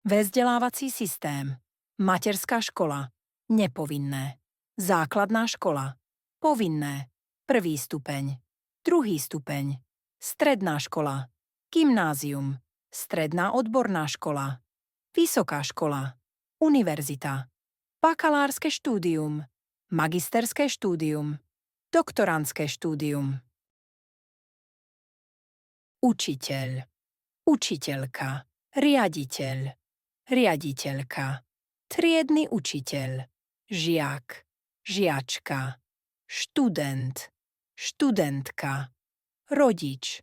Vzdelávací systém. Materská škola. Nepovinné. Základná škola. Povinné. Prvý stupeň. Druhý stupeň. Stredná škola. Gymnázium. Stredná odborná škola. Vysoká škola. Univerzita. Bakalárske štúdium. Magisterské štúdium. Doktorandské štúdium. Učiteľ. Učiteľka. Riaditeľ. Riaditeľka. Triedny učiteľ. Žiak. Žiačka. Študent. Študentka. Rodič.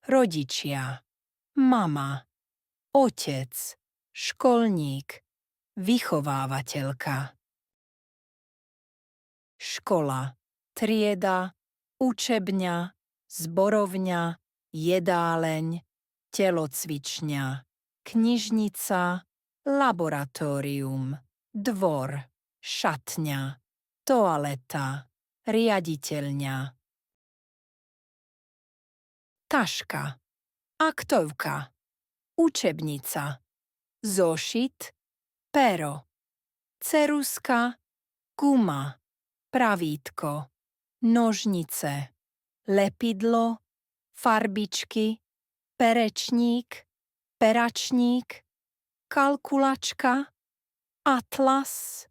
Rodičia. Mama. Otec. Školník. Vychovávateľka. Škola. Trieda. Učebňa. Zborovňa. Jedáleň. Telocvičňa. Knižnica. Laboratórium. Dvor. Šatňa. Toaleta. Riaditeľňa. Taška. Aktovka. Učebnica. Zošit. Pero. Ceruska. Guma. Pravítko. Nožnice. Lepidlo. Farbičky. Perečník. Peračník. Kalkulačka. Atlas.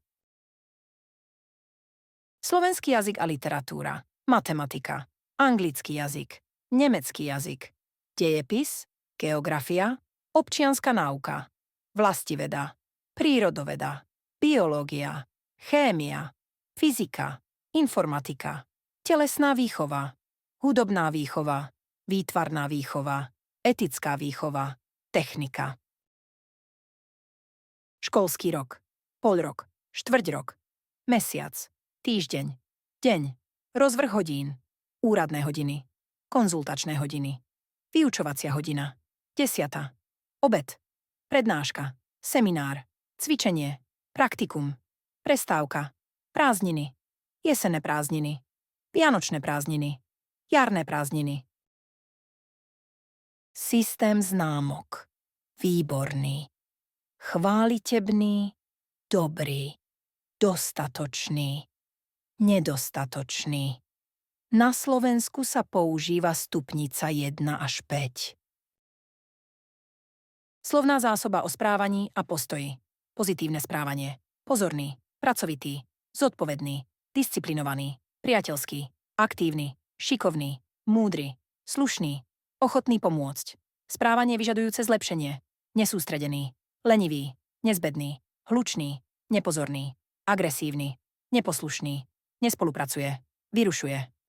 Slovenský jazyk a literatúra. Matematika. Anglický jazyk. Nemecký jazyk. Dejepis. Geografia. Občianska náuka. Vlastiveda. Prírodoveda. Biológia. Chémia. Fyzika. Informatika. Telesná výchova. Hudobná výchova. Výtvarná výchova. Etická výchova. Technika. Školský rok. Polrok. Štvrťrok. Mesiac. Týždeň. Deň. Rozvrh hodín. Úradné hodiny. Konzultačné hodiny. Vyučovacia hodina. 10. Obed. Prednáška. Seminár. Cvičenie. Praktikum. Prestávka. Prázdniny. Jesenné prázdniny. Vianočné prázdniny. Jarné prázdniny. Systém známok. Výborný. Chválitebný. Dobrý. Dostatočný. Nedostatočný. Na Slovensku sa používa stupnica 1 až 5. Slovná zásoba o správaní a postoji. Pozitívne správanie. Pozorný. Pracovitý. Zodpovedný. Disciplinovaný. Priateľský. Aktívny. Šikovný. Múdry. Slušný. Ochotný pomôcť. Správanie vyžadujúce zlepšenie. Nesústredený. Lenivý. Nezbedný. Hlučný. Nepozorný. Agresívny. Neposlušný. Nespolupracuje. Vyrušuje.